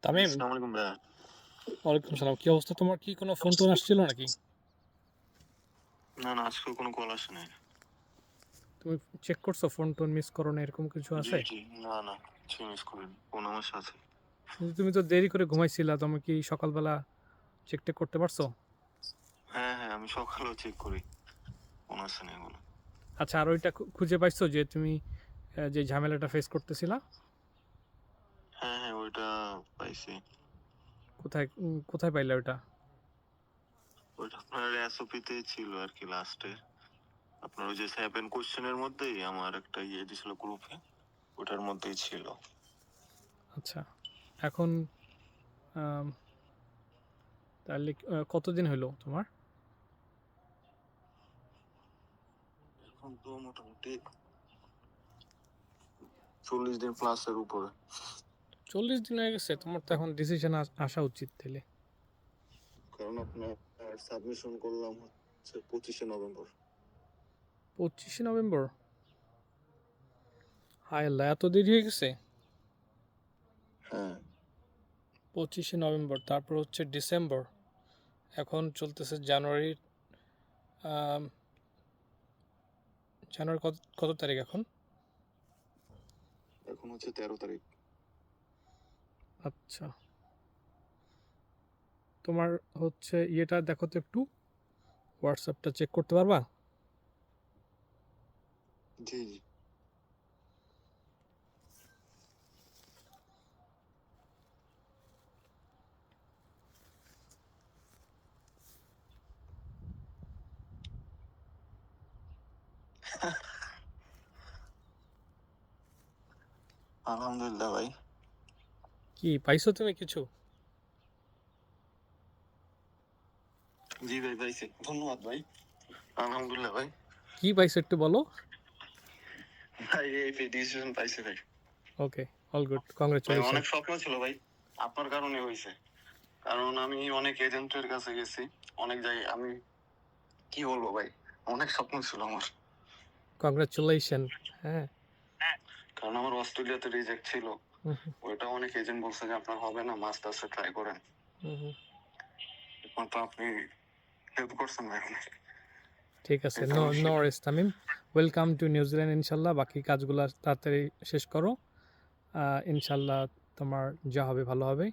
তামিম, আসসালামু আলাইকুম ভাইয়া। ওয়ালাইকুম সালাম। কি অবস্থা তোমার? কি কোনো ফোন টোন আসছিল নাকি? না, না, আজকে কোনো কল আসে নাই। তুমি চেক করছো ফোন টোন মিস করো না এরকম কিছু জি, আছে? জি। না, না, কিছু মিস করিনি। ফোন আমার সাথে। কিন্তু তুমি তো দেরি করে ঘুমাইছিলা, তুমি কি সকালবেলা চেক টেক করতে পারছো? হ্যাঁ, হ্যাঁ, আমি সকালেও চেক করি। ফোন আসে নাই কোনো। আচ্ছা, আর ওইটা খুঁজে পাইছো যে তুমি যে ঝামেলাটা ফেস করতেছিলা? হ্যাঁ, হ্যাঁ, ওইটা পাইছি। কোথায় পাইলা ওইটা? ওইটা আপনার এসওপি তে ছিল আর কি লাস্টে। আপনার ওই যে 7 কোশ্চেনের মধ্যেই আমার একটা দিছিল গ্রুপে। ওটার মধ্যেই ছিল। আচ্ছা, এখন আম, তাহলে কতদিন হলো তোমার? এখন তো মোটামুটি 40 দিন প্লাস এর উপরে। 40 দিন হয়ে গেছে? তোমার তো এখন ডিসিশন আসা উচিত তাহলে। কারণ আপনার সাবমিশন করলাম হচ্ছে 25শে নভেম্বর। 25শে নভেম্বর? হায় আল্লাহ, এত দেরি হয়ে গেছে! হ্যাঁ। 25শে নভেম্বর, তারপর হচ্ছে ডিসেম্বর, এখন চলতেছে জানুয়ারি। আম, জানুয়ারি কত কত তারিখ এখন? এখন হচ্ছে 13 তারিখ। আচ্ছা, তোমার হচ্ছে ইয়েটা দেখো তো একটু, হোয়াটসঅ্যাপটা চেক করতে পারবা? জি, জি। আলহামদুলিল্লাহ ভাই। কি পাইছো তুমি কিছু? জি ভাই, পাইছি। ধন্যবাদ ভাই। আলহামদুলিল্লাহ ভাই। কি পাইছো একটু বলো। ভাই এই ডিসিশন পাইছি ভাই। ওকে, অল গুড, ভাই কংগ্রেচুলেশন। অনেক স্বপ্ন ছিল ভাই। আপনার কারণে হয়েছে। কারণ আমি অনেক এজেন্টের কাছে গেছি। অনেক জায়গায় আমি কি বলবো ভাই, অনেক স্বপ্ন ছিল আমার। কংগ্রেচুলেশন। হ্যাঁ। কারণ আমার অস্ট্রেলিয়াতে রিজেক্ট ছিল। হুম, হুম, ওইটা অনেক এজেন্ট বলছে যে আপনার হবে না, মাস্টার্সে ট্রাই করেন। হুম, হুম। একমাত্র আপনি হেল্প করছেন ভাই অনেক। ঠিক আছে, এটা নো আমি no Warsi Tamim. Welcome to New Zealand. ইনশাল্লাহ বাকি কাজগুলো তাড়াতাড়ি শেষ করো। ইনশাল্লাহ তোমার যা হবে ভালো হবে।